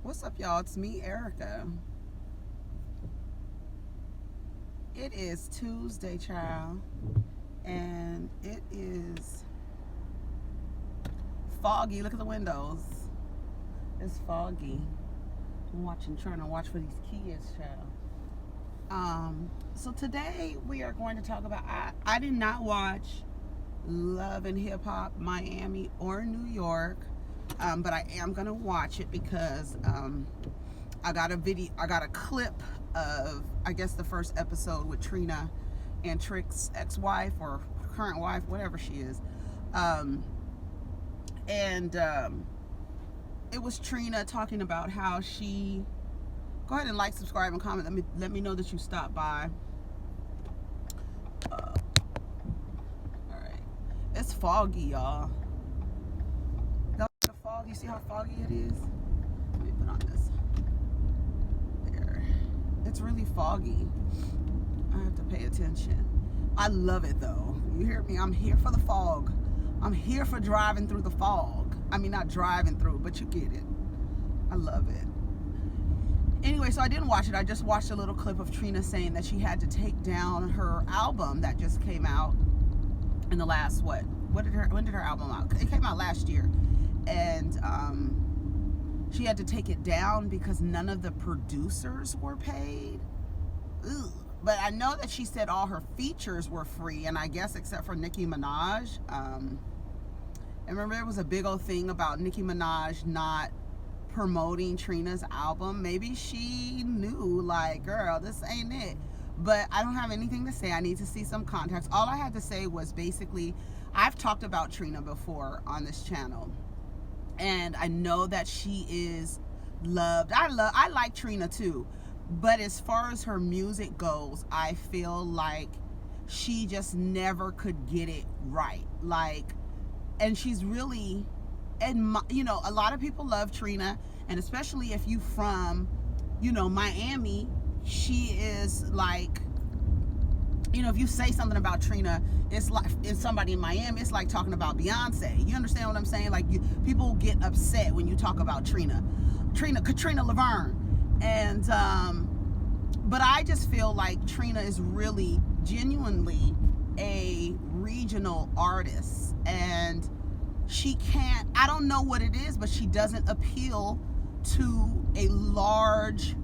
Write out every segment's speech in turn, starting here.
What's up, y'all? It's me, Erica. It is Tuesday, child, and it is foggy. Look at the windows. It's foggy. I'm trying to watch for these kids, child. So today we are going to talk about, I did not watch Love and Hip Hop Miami or New York, but I am gonna watch it because I got a clip of, I guess, the first episode with Trina and Trey's ex-wife or current wife, whatever she is, it was Trina talking about how she, go ahead and like, subscribe, and comment. Let me know that you stopped by. All right, it's foggy, y'all. The fog, you see how foggy it is? Let me put on this. There, it's really foggy. I have to pay attention. I love it though. You hear me? I'm here for the fog. I'm here for driving through the fog. I mean, not driving through, but you get it. I love it. Anyway, so I didn't watch it. I just watched a little clip of Trina saying that she had to take down her album that just came out in the last, when did her album out? It came out last year. And she had to take it down because none of the producers were paid. Ugh. But I know that she said all her features were free, and I guess except for Nicki Minaj. And remember, there was a big old thing about Nicki Minaj not promoting Trina's album. Maybe she knew, like, girl, this ain't it. But I don't have anything to say. I need to see some context. All I had to say was basically, I've talked about Trina before on this channel, and I know that she is loved. I like Trina too. But as far as her music goes, I feel like she just never could get it right. Like, and she's really, and you know, a lot of people love Trina, and especially if you from, you know, Miami, she is like, you know, if you say something about Trina, it's like, if somebody in Miami, it's like talking about Beyonce. You understand what I'm saying? Like, people get upset when you talk about Katrina Laverne. And but I just feel like Trina is really genuinely a regional artist, and she can't, I don't know what it is, but she doesn't appeal to a large,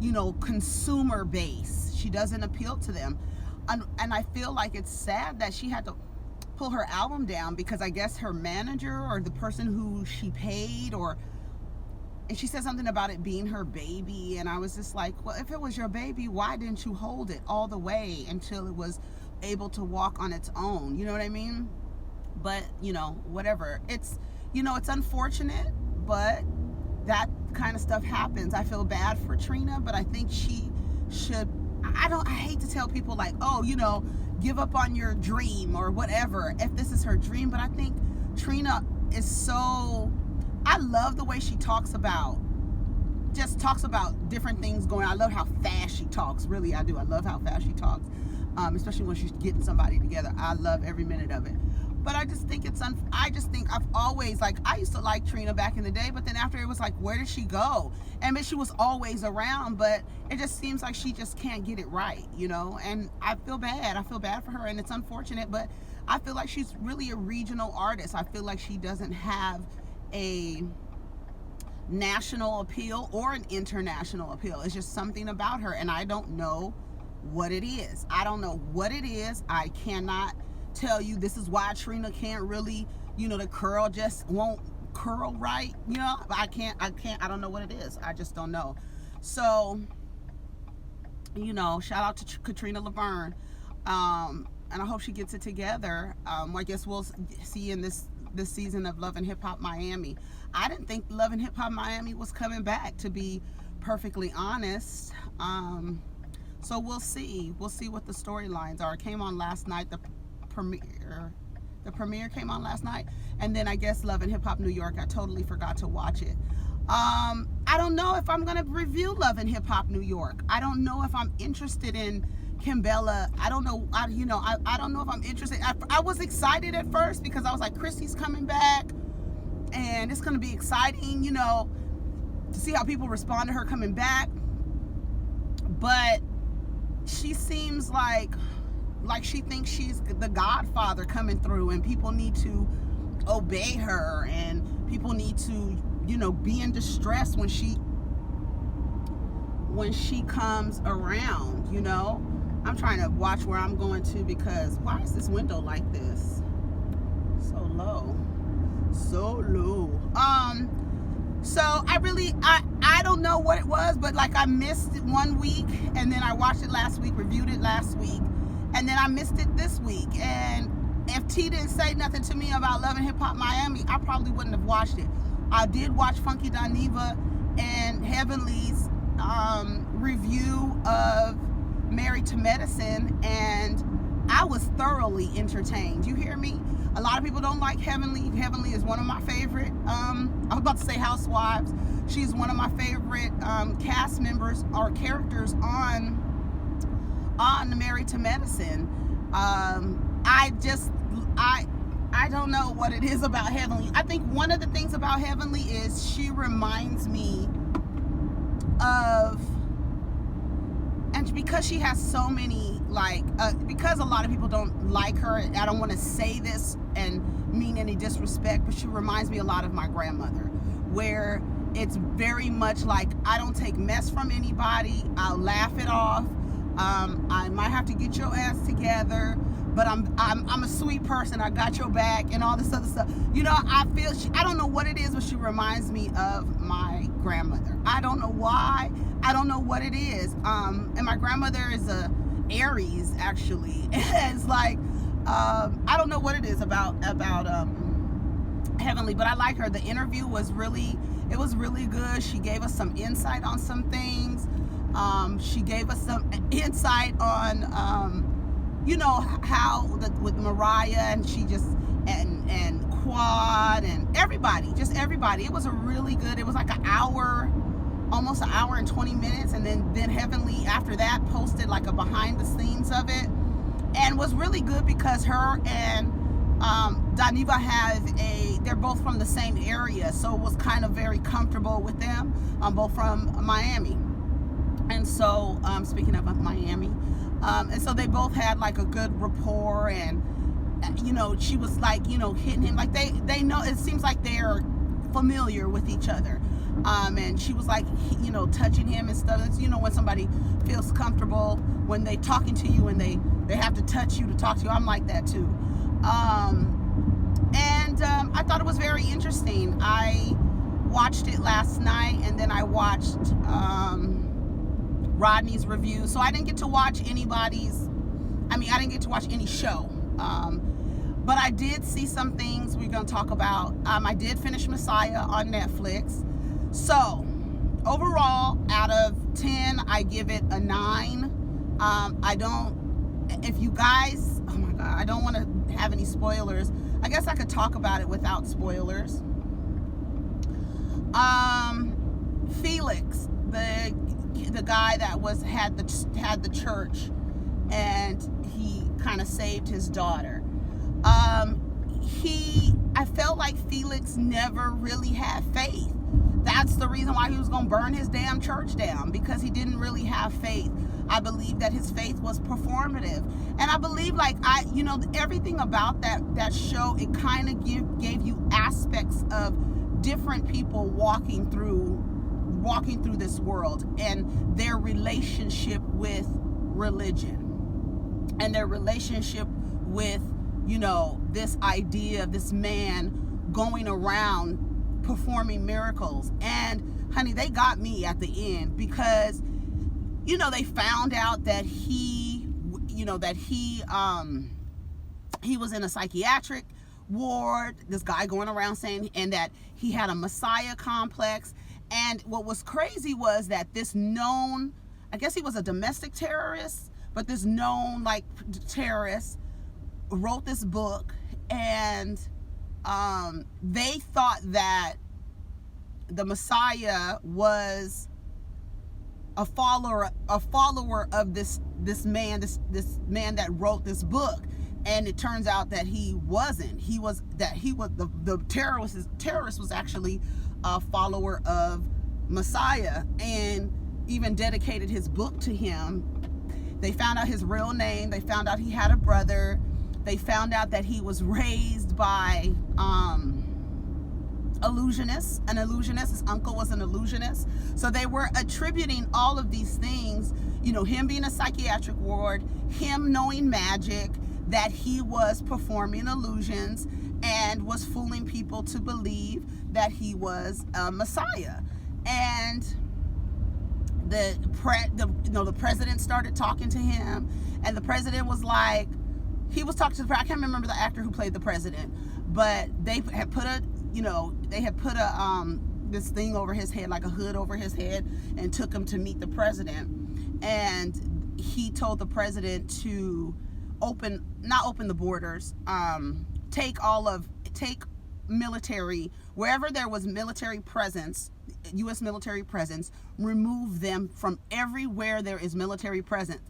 you know, consumer base. She doesn't appeal to them. And I feel like it's sad that she had to pull her album down because I guess her manager or the person who she paid, and she said something about it being her baby, and I was just like, well, if it was your baby, why didn't you hold it all the way until it was able to walk on its own? You know what I mean? But, you know, whatever. It's, you know, it's unfortunate, but that kind of stuff happens. I feel bad for Trina, but I think she should, I hate to tell people like, oh, you know, give up on your dream or whatever, if this is her dream. But I think Trina is so, I love the way she talks about different things going on. I love how fast she talks. Really, I do. I love how fast she talks, especially when she's getting somebody together. I love every minute of it. But I just think I've always, like, I used to like Trina back in the day, but then after it was like, where did she go? And she was always around, but it just seems like she just can't get it right, you know? And I feel bad. I feel bad for her, and it's unfortunate, but I feel like she's really a regional artist. I feel like she doesn't have a national appeal or an international appeal. It's just something about her, and I don't know what it is. I don't know what it is. I cannot tell you this is why Trina can't really, you know, the curl just won't curl right, you know. I don't know what it is. I just don't know. So, you know, shout out to Katrina Laverne, and I hope she gets it together. I guess we'll see in this season of Love and Hip Hop Miami. I didn't think Love and Hip Hop Miami was coming back, to be perfectly honest. So we'll see what the storylines are. It came on last night. The premiere came on last night, and then I guess Love and Hip Hop New York, I totally forgot to watch it. I don't know if I'm gonna review Love and Hip Hop New York. I don't know if I'm interested in Kimbella. I don't know. I don't know if I'm interested. I was excited at first because I was like, Christy's coming back and it's gonna be exciting, you know. to see how people respond to her coming back. But she seems like she thinks she's the Godfather coming through, and people need to obey her, and people need to, you know, be in distress when she comes around, you know. I'm trying to watch where I'm going to, because why is this window like this? So low. So I don't know what it was, but like I missed it one week, and then I watched it last week, reviewed it last week, and then I missed it this week. And if T didn't say nothing to me about Love and Hip Hop Miami, I probably wouldn't have watched it. I did watch Funky Dineva and Heavenly's review of Married to Medicine, and I was thoroughly entertained. You hear me? A lot of people don't like Heavenly. Heavenly is one of my favorite, I was about to say housewives. She's one of my favorite cast members or characters on the Married to Medicine. I don't know what it is about Heavenly. I think one of the things about Heavenly is she reminds me of, and because she has so many, like, because a lot of people don't like her, I don't want to say this and mean any disrespect, but she reminds me a lot of my grandmother, where it's very much like, I don't take mess from anybody, I'll laugh it off, I might have to get your ass together, but I'm a sweet person, I got your back, and all this other stuff. You know, I don't know what it is, but she reminds me of my grandmother. I don't know why, I don't know what it is. And my grandmother is a Aries, actually. It's like, I don't know what it is about Heavenly, but I like her. The interview was really good. She gave us some insight on some things. She gave us some insight on, you know, how with Mariah, and she just, and Quad, and everybody. It was a really good, it was like an hour, almost an hour and 20 minutes, and then Heavenly after that posted like a behind the scenes of it, and was really good because her and Dineva they're both from the same area, so it was kind of very comfortable with them, both from Miami. And so speaking of Miami, and so they both had like a good rapport, and you know, she was like, you know, hitting him, like they know, it seems like they're familiar with each other. And she was like, you know, touching him and stuff. It's, you know, when somebody feels comfortable when they talking to you and they have to touch you to talk to you. I'm like that too. I thought it was very interesting. I watched it last night, and then I watched Rodney's review. So I didn't get to watch I didn't get to watch any show. But I did see some things we're going to talk about. I did finish Messiah on Netflix. So, overall, out of 10, I give it a 9. If you guys, oh my God, I don't want to have any spoilers. I guess I could talk about it without spoilers. Felix, the guy that had the church, and he kind of saved his daughter. I felt like Felix never really had faith. That's the reason why he was going to burn his damn church down, because he didn't really have faith. I believe that his faith was performative. And I believe, like, you know, everything about that show, it kind of gave you aspects of different people walking through this world, and their relationship with religion, and their relationship with, you know, this idea of this man going around performing miracles. And honey, they got me at the end, because, you know, they found out that he was in a psychiatric ward, this guy going around saying, and that he had a Messiah complex. And what was crazy was that this known, I guess he was a domestic terrorist, but this known, like, terrorist wrote this book, and they thought that the Messiah was a follower of this man that wrote this book. And it turns out that he wasn't. The terrorist was actually a follower of Messiah, and even dedicated his book to him. They found out his real name. They found out he had a brother. They found out that he was raised by illusionists. An illusionist. His uncle was an illusionist. So they were attributing all of these things, you know, him being a psychiatric ward, him knowing magic, that he was performing illusions and was fooling people to believe that he was a Messiah. And the president started talking to him, and the president was like, he was talking to the, I can't remember the actor who played the president, but they had put a, you know, they had put a this thing over his head, like a hood over his head, and took him to meet the president. And he told the president to not open the borders, take military, wherever there was military presence, U.S. military presence, remove them from everywhere there is military presence.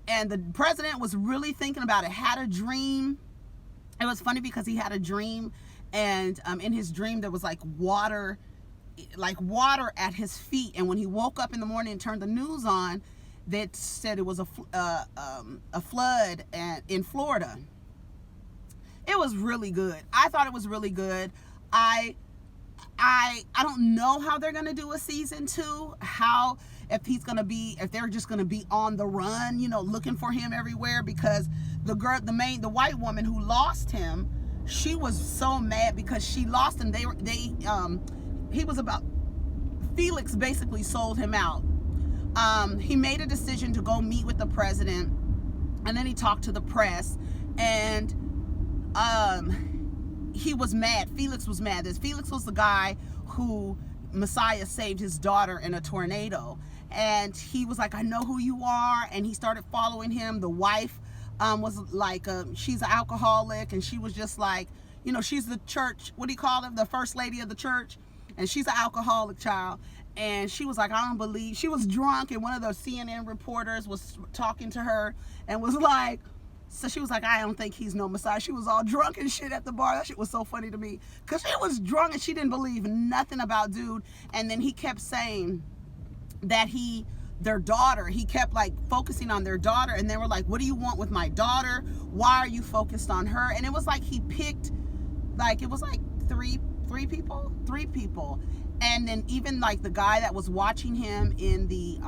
And the president was really thinking about it, had a dream. It was funny because he had a dream, and in his dream there was like water at his feet. And when he woke up in the morning and turned the news on, that said it was a flood in Florida. It was really good. I thought it was really good. I don't know how they're gonna do a season 2. If they're just gonna be on the run, you know, looking for him everywhere, because the white woman who lost him, she was so mad because she lost him. Felix basically sold him out. He made a decision to go meet with the president, and then he talked to the press, and he was mad. Felix was mad. Felix was the guy who Messiah saved his daughter in a tornado, and he was like, I know who you are, and he started following him. The wife was like, she's an alcoholic, and she was just like, you know, she's the church, what do you call it, the first lady of the church, and she's an alcoholic child. And she was like, I don't believe, she was drunk, and one of those CNN reporters was talking to her and was like, so she was like, I don't think he's no Messiah. She was all drunk and shit at the bar. That shit was so funny to me, because she was drunk and she didn't believe nothing about dude. And then he kept saying that their daughter, he kept like focusing on their daughter, and they were like, what do you want with my daughter? Why are you focused on her? And it was like he picked, like, it was like three people. And then even like the guy that was watching him in the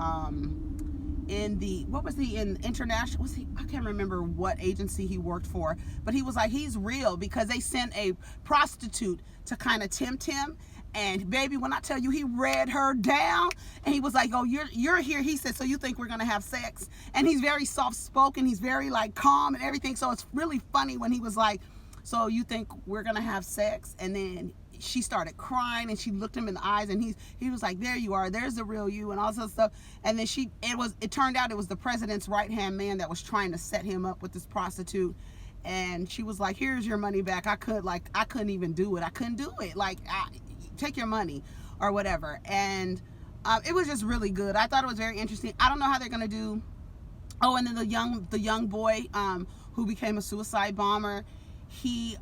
international, I can't remember what agency he worked for, but he was like, he's real, because they sent a prostitute to kind of tempt him. And baby, when I tell you, he read her down, and he was like, oh, you're here. He said, so you think we're gonna have sex? And he's very soft spoken, he's very like calm and everything. So it's really funny when he was like, so you think we're gonna have sex? And then she started crying, and she looked him in the eyes, and he was like, there you are, there's the real you, and all this stuff. And then it turned out it was the president's right-hand man that was trying to set him up with this prostitute. And she was like, here's your money back. I couldn't even do it. I couldn't do it. Like, take your money or whatever. And it was just really good. I thought it was very interesting. I don't know how they're gonna do. Oh, and then the young boy who became a suicide bomber, he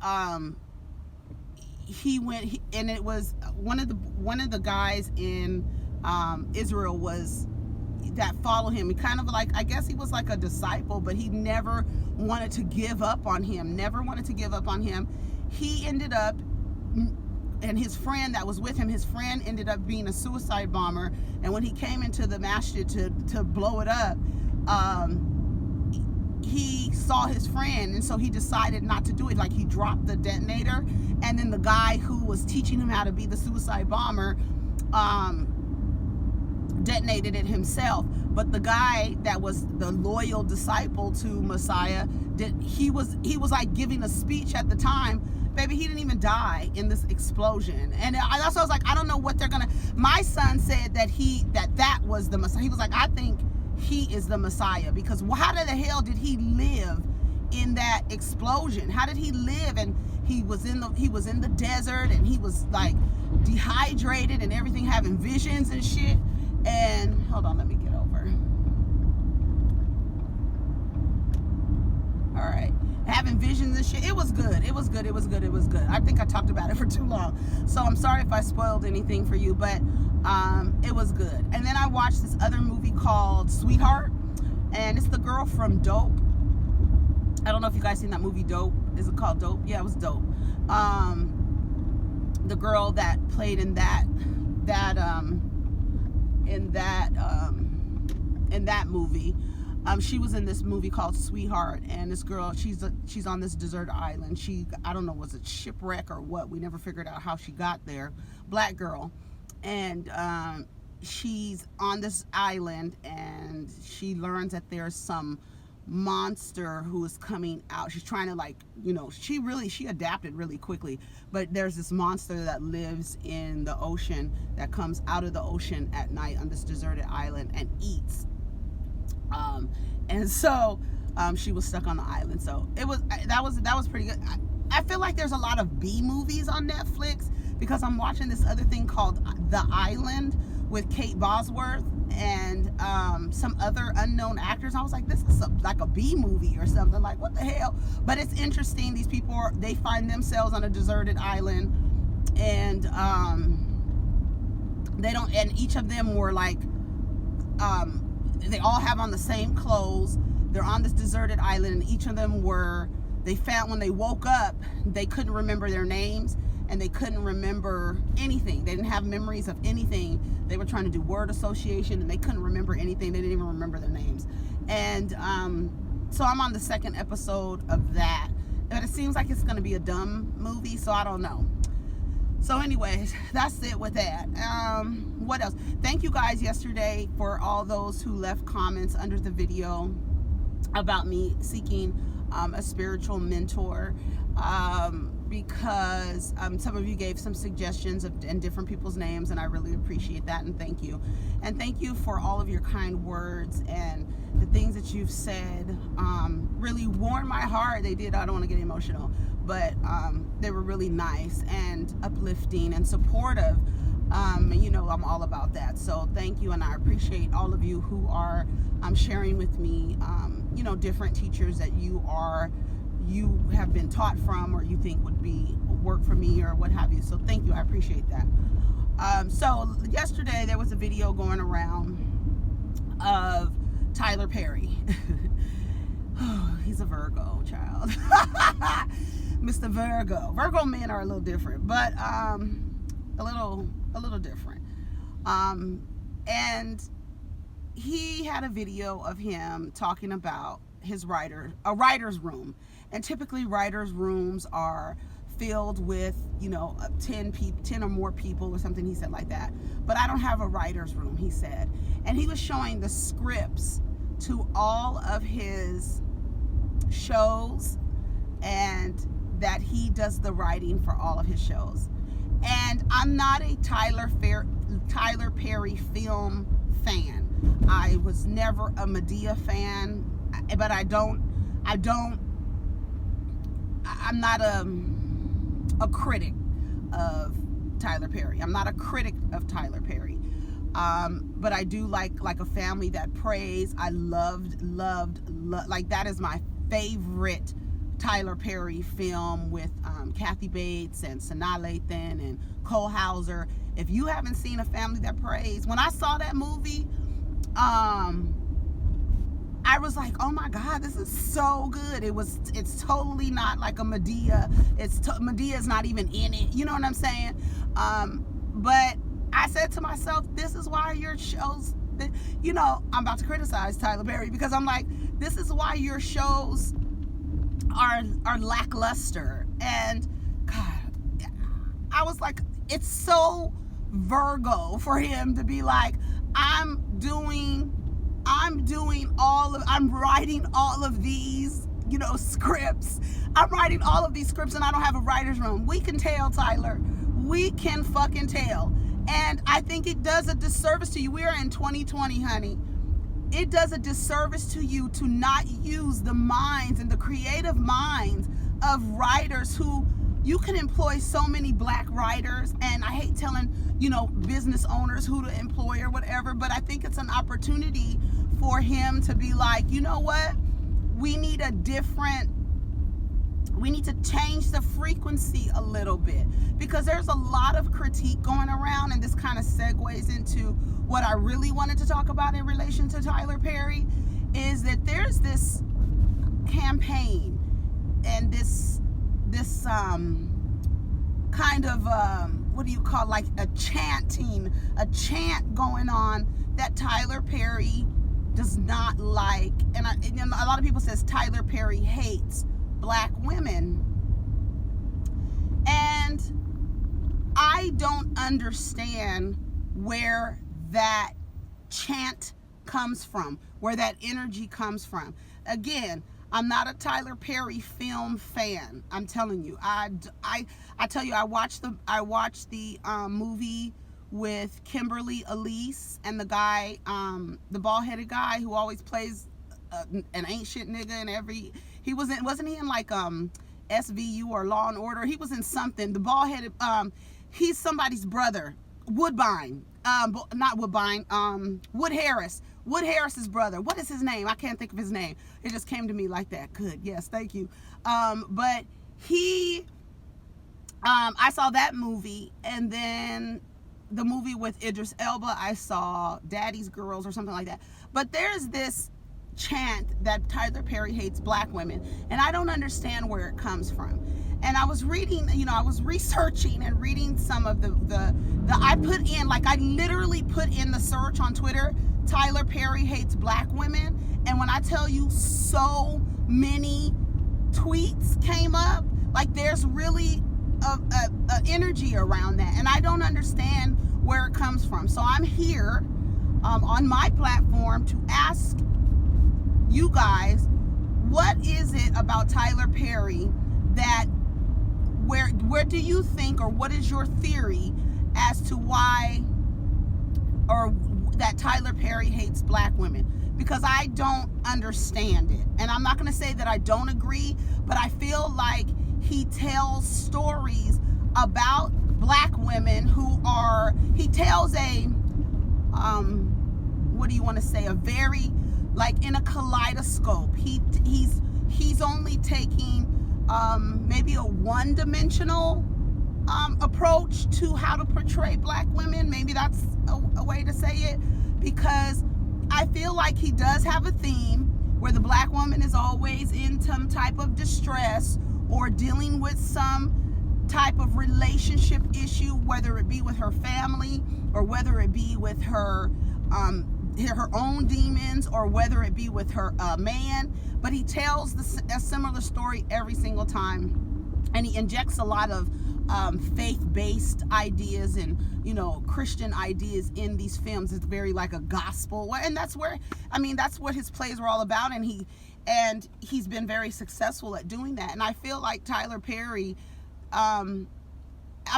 went, and it was one of the guys in Israel that followed him. He kind of like, I guess he was like a disciple, but he never wanted to give up on him. He ended up, and his friend that was with him, his friend ended up being a suicide bomber. And when he came into the masjid to blow it up, he saw his friend, and so he decided not to do it. Like, he dropped the detonator, and then the guy who was teaching him how to be the suicide bomber detonated it himself. But the guy that was the loyal disciple to Messiah, he was like giving a speech at the time. Baby, he didn't even die in this explosion. And that's why I was like, I don't know what they're gonna. My son said that was the Messiah. He was like, I think he is the Messiah, because how the hell did he live in that explosion? How did he live? And he was in the desert, and he was like dehydrated and everything, having visions and shit. And hold on, let me get over. All right, having visions and shit. It was good. I think I talked about it for too long, so I'm sorry if I spoiled anything for you, but It was good. And then I watched this other movie called Sweetheart, and it's the girl from Dope. I don't know if you guys seen that movie Dope. Is it called Dope? Yeah, it was Dope. The girl that played in that movie, she was in this movie called Sweetheart, and this girl, she's on this desert island. I don't know, was it shipwreck or what? We never figured out how she got there. Black girl, and she's on this island, and she learns that there's some monster who is coming out. She's trying to, like, you know, she adapted really quickly, but there's this monster that lives in the ocean, that comes out of the ocean at night on this deserted island and eats. And so she was stuck on the island. So that was pretty good. I feel like there's a lot of B movies on Netflix, because I'm watching this other thing called The Island with Kate Bosworth and some other unknown actors. I was like, this is like a B movie or something. Like, what the hell? But it's interesting. These people they find themselves on a deserted island, and and each of them were like, they all have on the same clothes. They're on this deserted island, and each of them they found when they woke up, they couldn't remember their names, and they couldn't remember anything. They didn't have memories of anything. They were trying to do word association, and they couldn't remember anything. They didn't even remember their names. And so I'm on the second episode of that. But it seems like it's going to be a dumb movie, so I don't know. So anyways, that's it with that. What else? Thank you guys yesterday for all those who left comments under the video about me seeking a spiritual mentor, because some of you gave some suggestions and different people's names, and I really appreciate that, and thank you. And thank you for all of your kind words, and the things that you've said really warmed my heart. They did. I don't want to get emotional, but they were really nice and uplifting and supportive. You know, I'm all about that. So thank you, and I appreciate all of you who are sharing with me, you know, different teachers that you have been taught from, or you think would work for me, or what have you. So thank you. I appreciate that. So yesterday there was a video going around of Tyler Perry. Oh, he's a Virgo child. Mr. Virgo. Virgo men are a little different, but a little different. And he had a video of him talking about a writer's room. And typically writer's rooms are filled with, you know, 10 or more people or something, he said, like that. But I don't have a writer's room, he said. And he was showing the scripts to all of his shows, and that he does the writing for all of his shows. And I'm not a Tyler Perry film fan. I was never a Medea fan, but I'm not a critic of Tyler Perry. I'm not a critic of Tyler Perry. But I do like A Family That Prays. I loved, like, that is my favorite Tyler Perry film, with Kathy Bates and Sanaa Lathan and Cole Hauser. If you haven't seen A Family That Prays, when I saw that movie, I was like, oh my God, this is so good. It's totally not like a Medea. Medea is not even in it. You know what I'm saying? But I said to myself, this is why your shows, you know, I'm about to criticize Tyler Perry, because I'm like, this is why your shows are lackluster. And God, I was like, it's so Virgo for him to be like, I'm writing all of these, you know, scripts. I'm writing all of these scripts, and I don't have a writer's room. We can tell, Tyler. We can fucking tell. And I think it does a disservice to you. We are in 2020, honey. It does a disservice to you to not use the minds and the creative minds of writers who you can employ. So many black writers, and I hate telling, you know, business owners who to employ or whatever, but I think it's an opportunity for him to be like, you know what? We need a different We need to change the frequency a little bit, because there's a lot of critique going around, and this kind of segues into what I really wanted to talk about in relation to Tyler Perry, is that there's this campaign and this kind of what do you call, like a chant going on that Tyler Perry does not like, and a lot of people says Tyler Perry hates black women, and I don't understand where that chant comes from, where that energy comes from. Again, I'm not a Tyler Perry film fan. I'm telling you, I tell you, I watched the movie with Kimberly Elise and the guy, the bald-headed guy who always plays an ain't shit nigga in every. Wasn't he in like SVU or Law and Order? He was in something. The bald-headed, he's somebody's brother, Woodbine. Not Woodbine. Wood Harris. Wood Harris's brother. What is his name? I can't think of his name. It just came to me like that. Good. Yes, thank you. But he, I saw that movie, and then the movie with Idris Elba, I saw Daddy's Girls or something like that. But there's this chant that Tyler Perry hates black women, and I don't understand where it comes from. And I was reading, I was researching and reading some of I put in, like, I literally put in the search on Twitter, Tyler Perry hates black women, and when I tell you, so many tweets came up. Like, there's really a energy around that, and I don't understand where it comes from. So I'm here on my platform to ask you guys, what is it about Tyler Perry that, where do you think, or what is your theory as to why, or that Tyler Perry hates black women? Because I don't understand it. And I'm not going to say that I don't agree, but I feel like he tells stories about black women he tells what do you want to say, a very, like, in a kaleidoscope. He's only taking maybe a one-dimensional approach to how to portray black women. Maybe that's a way to say it, because I feel like he does have a theme where the black woman is always in some type of distress or dealing with some type of relationship issue, whether it be with her family or whether it be with her own demons, or whether it be with her man. But he tells a similar story every single time, and he injects a lot of faith-based ideas and Christian ideas in these films. It's very like a gospel, and that's what his plays were all about, and he's been very successful at doing that. And I feel like Tyler Perry, I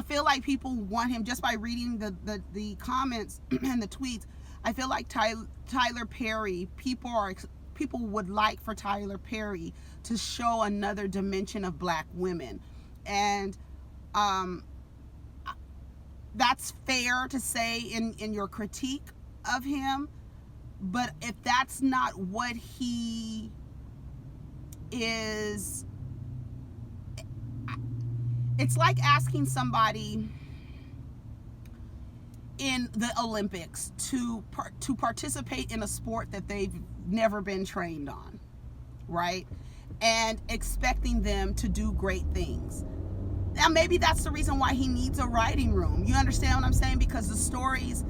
feel like people want him, just by reading the comments and the tweets. I feel like Tyler Perry, people would like for Tyler Perry to show another dimension of black women, and that's fair to say in your critique of him. But if that's not what he is, it's like asking somebody in the Olympics to participate in a sport that they've never been trained on, right? And expecting them to do great things. Now, maybe that's the reason why he needs a writing room. You understand what I'm saying? Because the stories,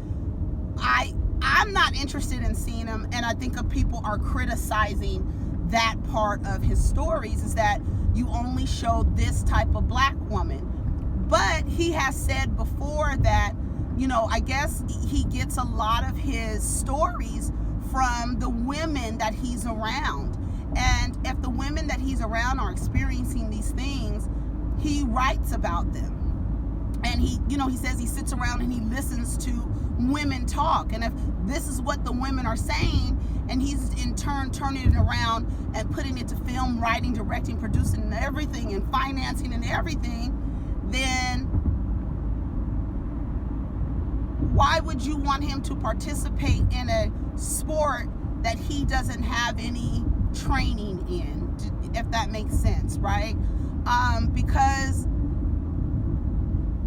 I'm not interested in seeing them, and I think people are criticizing that part of his stories, is that you only show this type of black woman. But he has said before that, I guess he gets a lot of his stories from the women that he's around. And if the women that he's around are experiencing these things, he writes about them. And he says he sits around and he listens to women talk. And if this is what the women are saying, and he's in turn turning it around and putting it to film, writing, directing, producing, and everything, and financing and everything, then why would you want him to participate in a sport that he doesn't have any training in, if that makes sense, right? because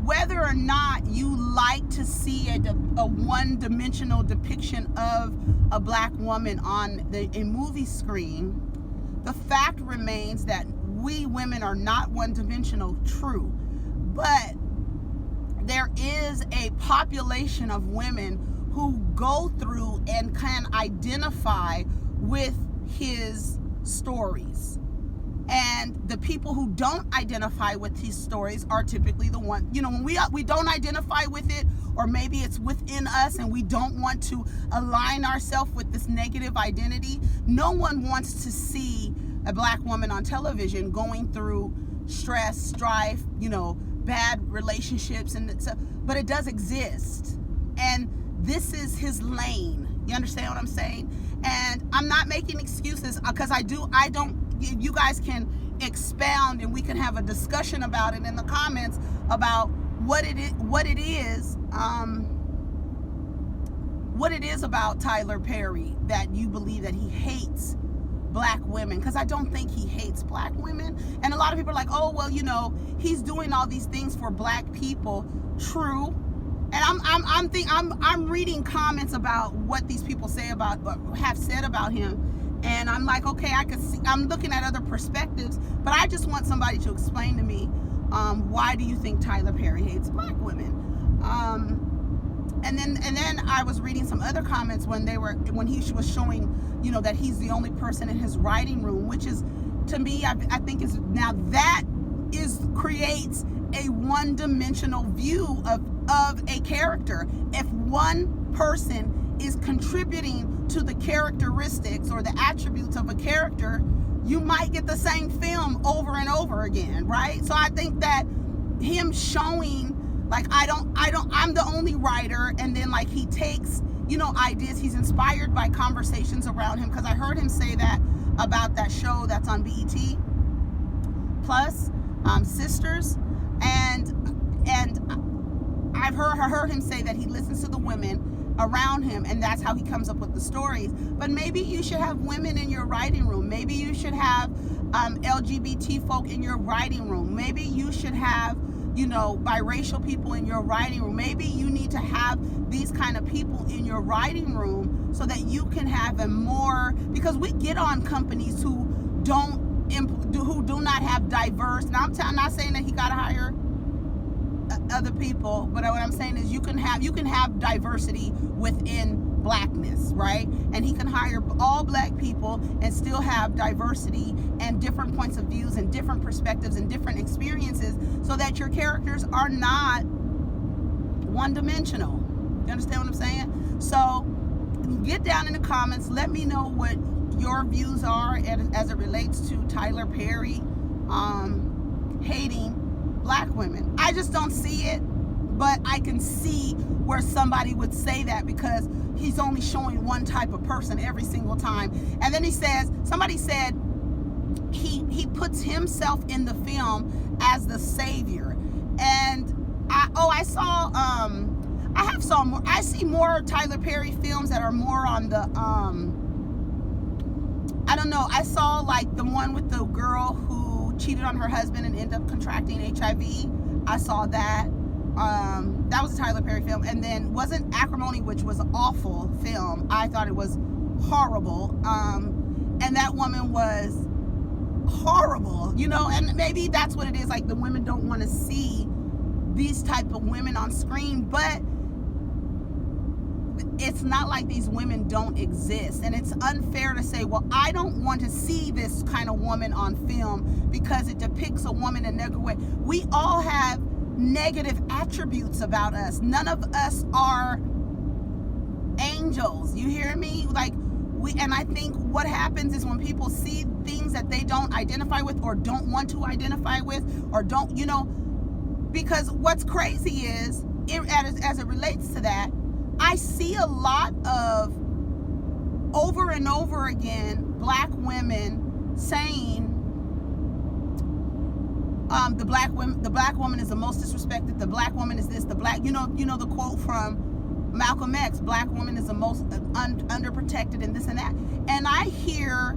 whether or not you like to see a one-dimensional depiction of a black woman on a movie screen, the fact remains that we women are not one-dimensional, true. But there is a population of women who go through and can identify with his stories. And the people who don't identify with these stories are typically the one, when we don't identify with it, or maybe it's within us and we don't want to align ourselves with this negative identity. No one wants to see a black woman on television going through stress, strife, bad relationships, but it does exist. And this is his lane. You understand what I'm saying? And I'm not making excuses, because you guys can expound and we can have a discussion about it in the comments about what it is about Tyler Perry that you believe that he hates black women, because I don't think he hates black women. And a lot of people are like, oh, well, he's doing all these things for black people. True. And I'm reading comments about what these people have said about him. And I'm like, okay, I could see, I'm looking at other perspectives, but I just want somebody to explain to me, why do you think Tyler Perry hates black women? And then I was reading some other comments when he was showing, that he's the only person in his writing room, which is, to me, I think creates a one-dimensional view of a character. If one person is contributing to the characteristics or the attributes of a character, you might get the same film over and over again, right? So I think that him showing, like, I'm the only writer, and then like he takes, ideas, he's inspired by conversations around him, because I heard him say that about that show that's on BET Plus, Sisters, and I've heard him say that he listens to the women around him, and that's how he comes up with the stories. But maybe you should have women in your writing room. Maybe you should have LGBT folk in your writing room. Maybe you should have, biracial people in your writing room. Maybe you need to have these kind of people in your writing room so that you can have because we get on companies who do not have diverse, and I'm not saying that he got to hire other people, but what I'm saying is you can have diversity within blackness, right? And he can hire all black people and still have diversity and different points of views and different perspectives and different experiences, so that your characters are not one-dimensional. You understand what I'm saying? So get down in the comments, let me know what your views are as it relates to Tyler Perry hating black women. I just don't see it, but I can see where somebody would say that, because he's only showing one type of person every single time. And then somebody said he puts himself in the film as the savior. And I see more Tyler Perry films that are more on the I don't know. I saw like the one with the girl who cheated on her husband and ended up contracting HIV. I saw that. That was a Tyler Perry film. And then wasn't Acrimony, which was an awful film. I thought it was horrible. And that woman was horrible, and maybe that's what it is. Like, the women don't want to see these type of women on screen, but it's not like these women don't exist. And it's unfair to say, well, I don't want to see this kind of woman on film because it depicts a woman in a negative way. We all have negative attributes about us. None of us are angels. You hear me? And I think what happens is when people see things that they don't identify with, or don't want to identify with, or don't, because what's crazy is, as it relates to that, I see a lot of, over and over again, black women saying, the black woman is the most disrespected, the black woman is this, the the quote from Malcolm X, black woman is the most underprotected, and this and that. And I hear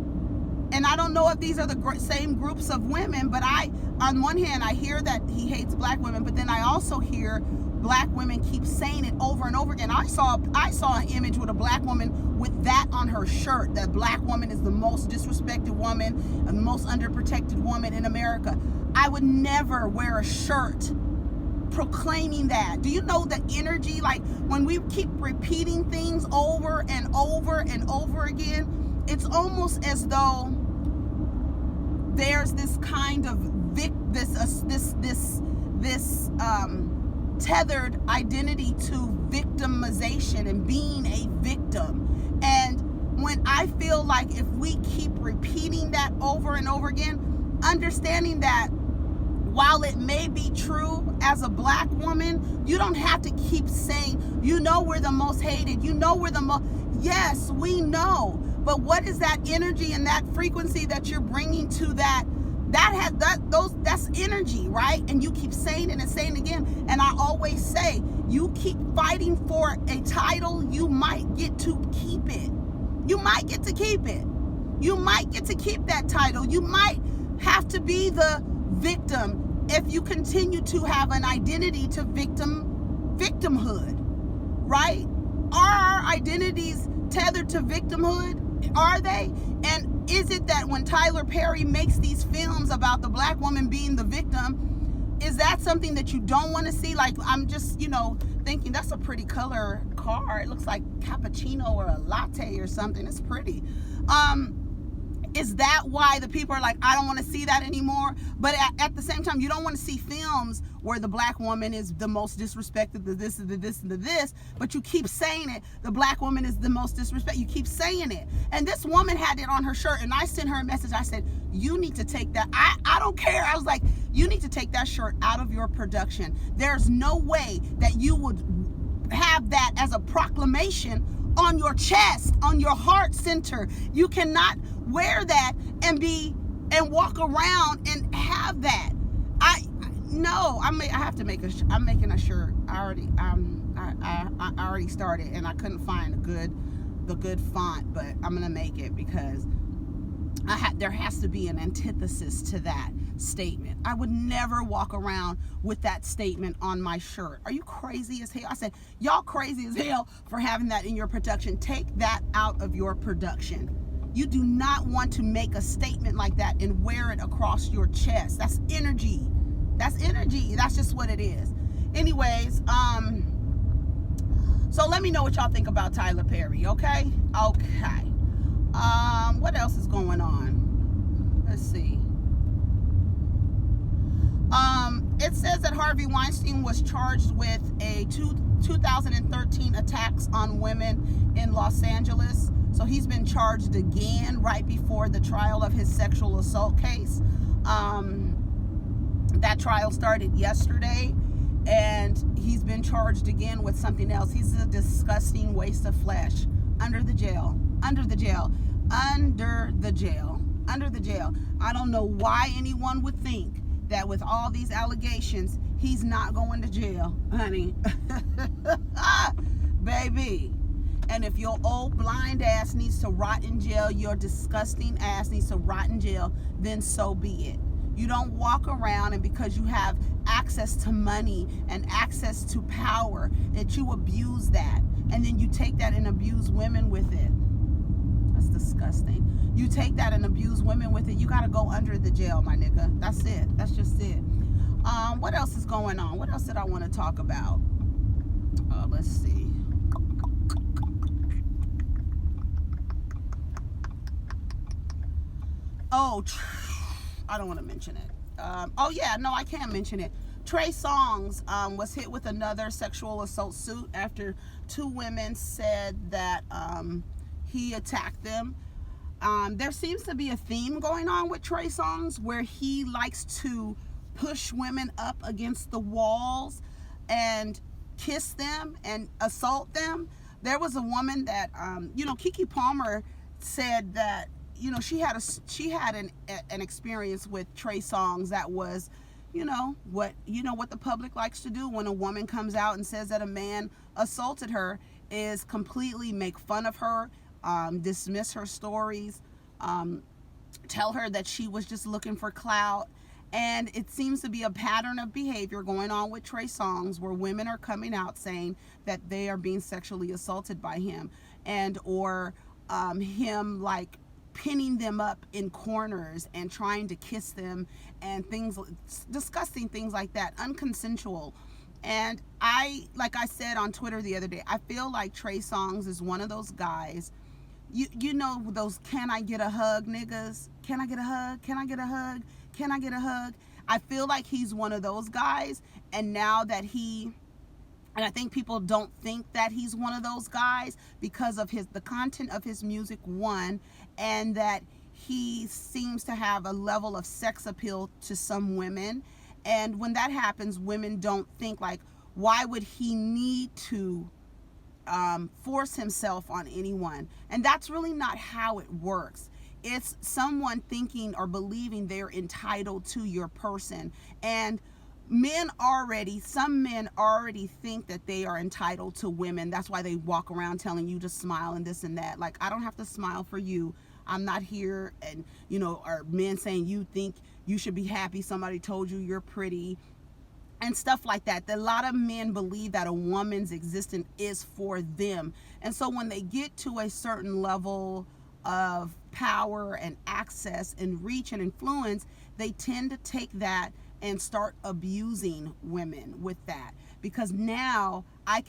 and I don't know if these are the same groups of women, but on one hand, I hear that he hates black women, but then I also hear black women keep saying it over and over again. I saw an image with a black woman with that on her shirt, that black woman is the most disrespected woman and the most underprotected woman in America. I would never wear a shirt proclaiming that. Do you know the energy? Like, when we keep repeating things over and over and over again, it's almost as though there's this kind of tethered identity to victimization and being a victim. And when I feel like if we keep repeating that over and over again, understanding that while it may be true as a black woman, you don't have to keep saying, you know, we're the most hated, you know, we're the most. Yes, we know. But what is that energy and that frequency that you're bringing to that? That's energy, right? And you keep saying it and saying it again. And I always say, you keep fighting for a title, you might get to keep it. You might get to keep it. You might get to keep that title. You might have to be the victim if you continue to have an identity to victimhood, right? Are our identities tethered to victimhood? Are they? And is it that when Tyler Perry makes these films about the black woman being the victim, is that something that you don't want to see? Like, I'm just, thinking that's a pretty color car. It looks like cappuccino or a latte or something. It's pretty. Is that why the people are like, I don't want to see that anymore? But at the same time, you don't want to see films where the black woman is the most disrespected, the this, the this, and the this, but you keep saying it. The black woman is the most disrespected. You keep saying it. And this woman had it on her shirt, and I sent her a message. I said, you need to take that. I don't care. I was like, you need to take that shirt out of your production. There's no way that you would have that as a proclamation on your chest, on your heart center. You cannot wear that and walk around and have that. I'm making a shirt. I already started, and I couldn't find the good font, but I'm gonna make it because there has to be an antithesis to that statement. I would never walk around with that statement on my shirt. Are you crazy as hell? I said, y'all crazy as hell for having that in your production. Take that out of your production. You do not want to make a statement like that and wear it across your chest. That's energy. That's energy. That's just what it is. Anyways, so let me know what y'all think about Tyler Perry, okay? Okay. What else is going on? Let's see. It says that Harvey Weinstein was charged with a 2013 attacks on women in Los Angeles. So he's been charged again right before the trial of his sexual assault case. That trial started yesterday, and he's been charged again with something else. He's a disgusting waste of flesh. Under the jail. I don't know why anyone would think that with all these allegations, he's not going to jail, honey. Baby. And if your old blind ass needs to rot in jail, your disgusting ass needs to rot in jail, then so be it. You don't walk around and because you have access to money and access to power that you abuse that. And then you take that and abuse women with it. That's disgusting. You take that and abuse women with it. You got to go under the jail, my nigga. That's it. That's just it. What else is going on? What else did I want to talk about? Let's see. I don't want to mention it. I can mention it. Trey Songz was hit with another sexual assault suit after two women said that he attacked them. There seems to be a theme going on with Trey Songz where he likes to push women up against the walls and kiss them and assault them. There was a woman that, Keke Palmer said that, she had an experience with Trey Songz that was, what the public likes to do when a woman comes out and says that a man assaulted her is completely make fun of her, dismiss her stories, tell her that she was just looking for clout. And it seems to be a pattern of behavior going on with Trey Songz, where women are coming out saying that they are being sexually assaulted by him, and or him like pinning them up in corners and trying to kiss them, and things, disgusting things like that, unconsensual. And like I said on Twitter the other day, I feel like Trey Songz is one of those guys. You know those "can I get a hug" niggas? Can I get a hug? Can I get a hug? Can I get a hug? I feel like he's one of those guys. And now that and I think people don't think that he's one of those guys because of the content of his music, one, and that he seems to have a level of sex appeal to some women. And when that happens, women don't think like, why would he need to force himself on anyone? And that's really not how it works. It's someone thinking or believing they're entitled to your person. And some men already think that they are entitled to women. That's why they walk around telling you to smile and this and that. Like, I don't have to smile for you. I'm not here. And, or men saying you think you should be happy somebody told you you're pretty and stuff like that. A lot of men believe that a woman's existence is for them. And so when they get to a certain level of power and access and reach and influence, they tend to take that and start abusing women with that. Because now I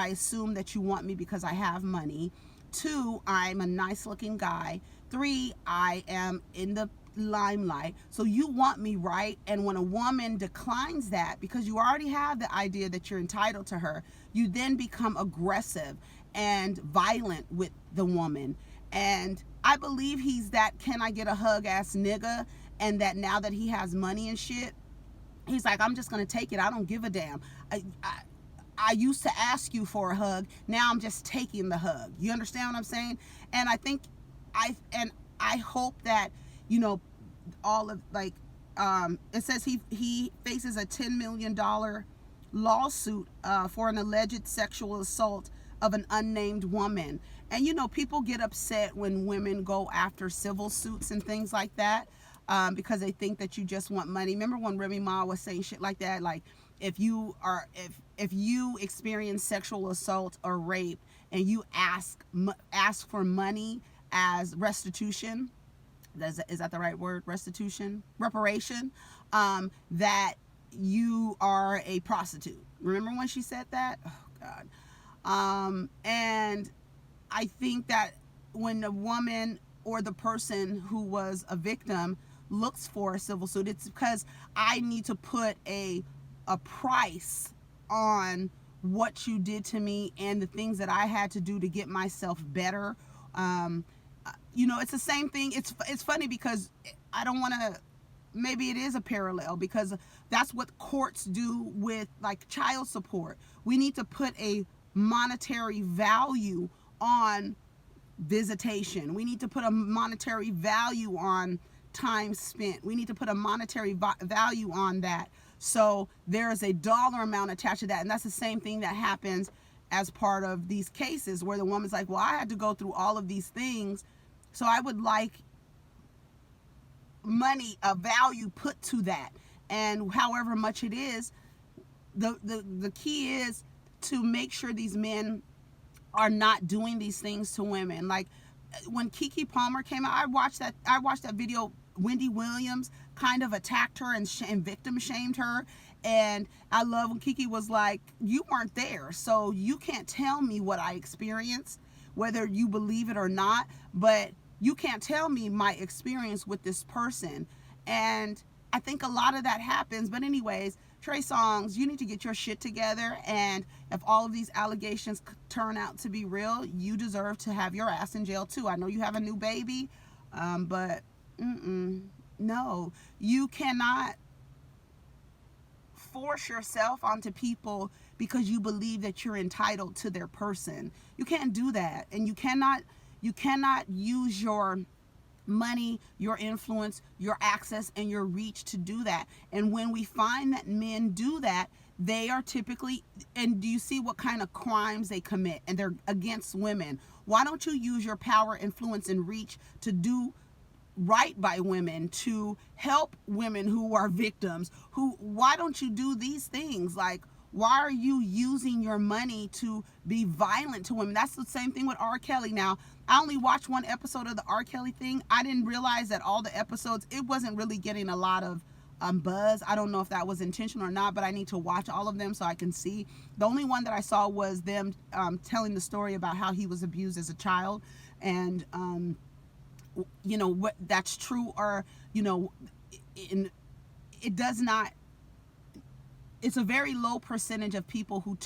assume that you want me because I have money. 2, I'm a nice looking guy. 3, I am in the limelight, so you want me, right? And when a woman declines that, because you already have the idea that you're entitled to her, you then become aggressive and violent with the woman. And I believe he's that "can I get a hug" ass nigga, and that now that he has money and shit, he's like, I'm just gonna take it. I don't give a damn. I used to ask you for a hug, now I'm just taking the hug. You understand what I'm saying? And I think I hope that all of, like, it says he faces a $10 million lawsuit for an alleged sexual assault of an unnamed woman. And people get upset when women go after civil suits and things like that, because they think that you just want money. Remember when Remy Ma was saying shit like that, like, if you experience sexual assault or rape and you ask for money as restitution, is that the right word? Reparation, that you are a prostitute. Remember when she said that? Oh God. And I think that when the woman or the person who was a victim looks for a civil suit, it's because I need to put a price on what you did to me and the things that I had to do to get myself better. It's the same thing. It's funny because I don't want to, maybe it is a parallel, because that's what courts do with like child support. We need to put a monetary value on visitation. We need to put a monetary value on time spent. We need to put a monetary value on that. So there is a dollar amount attached to that. And that's the same thing that happens as part of these cases where the woman's like, well, I had to go through all of these things, so I would like money, a value put to that. And however much it is, the key is to make sure these men are not doing these things to women. Like when Keke Palmer came out, I watched that video. Wendy Williams kind of attacked her and victim shamed her. And I love when Keke was like, you weren't there, so you can't tell me what I experienced, whether you believe it or not, but you can't tell me my experience with this person. And I think a lot of that happens. But anyways, Trey Songz, you need to get your shit together. And if all of these allegations turn out to be real, you deserve to have your ass in jail too. I know you have a new baby, but no, you cannot force yourself onto people because you believe that you're entitled to their person. You can't do that. And you cannot use your money, your influence, your access, and your reach to do that. And when we find that men do that, they are typically, and do you see what kind of crimes they commit? And they're against women. Why don't you use your power, influence, and reach to do right by women, to help women who are victims. Why don't you do these things? Like, why are you using your money to be violent to women? That's the same thing with R. Kelly. Now, I only watched one episode of the R. Kelly thing. I didn't realize that all the episodes, it wasn't really getting a lot of buzz. I don't know if that was intentional or not, but I need to watch all of them so I can see. The only one that I saw was them telling the story about how he was abused as a child, and you know, what that's true, or you know, it does not. It's a very low percentage of people who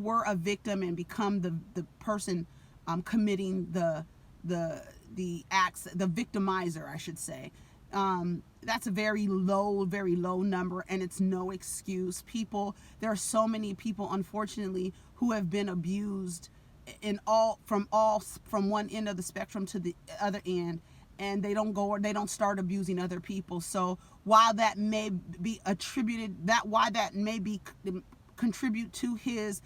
were a victim and become the person committing the acts, the victimizer, I should say. That's a very low number, and it's no excuse. There are so many people, unfortunately, who have been abused from one end of the spectrum to the other end, and they don't start abusing other people. So while that may be contribute to his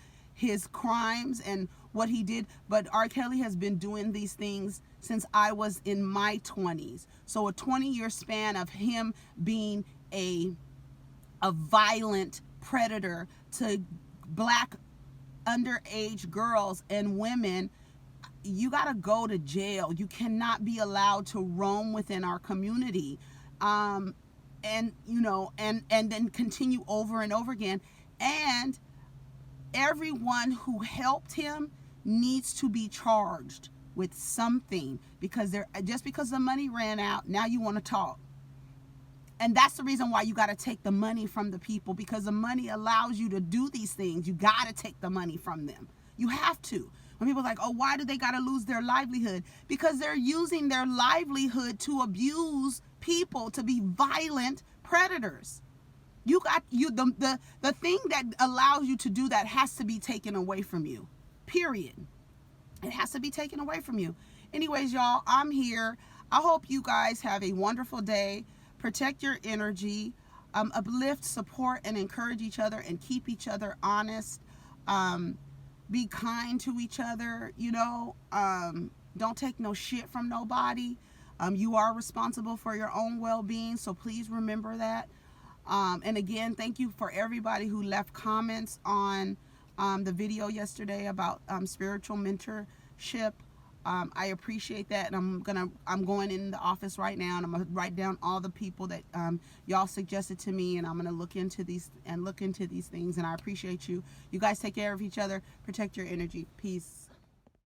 crimes and what he did, but R. Kelly has been doing these things since I was in my 20s. So a 20-year span of him being a violent predator to black underage girls and women, you got to go to jail. You cannot be allowed to roam within our community, and you know, and then continue over and over again. And everyone who helped him needs to be charged with something, because just because the money ran out, now you want to talk. And that's the reason why you got to take the money from the people, because the money allows you to do these things. You got to take the money from them. You have to. When people are like, oh, why do they got to lose their livelihood? Because they're using their livelihood to abuse people, to be violent predators. The thing that allows you to do that has to be taken away from you. Period. It has to be taken away from you. Anyways, y'all, I'm here. I hope you guys have a wonderful day. Protect your energy. Uplift, support, and encourage each other, and keep each other honest. Be kind to each other. You know, don't take no shit from nobody. You are responsible for your own well-being, so please remember that. And again, thank you for everybody who left comments on the video yesterday about spiritual mentorship. I appreciate that, and I'm going in the office right now, and I'm gonna write down all the people that y'all suggested to me, and I'm gonna look into these things. And I appreciate you. You guys take care of each other. Protect your energy. Peace.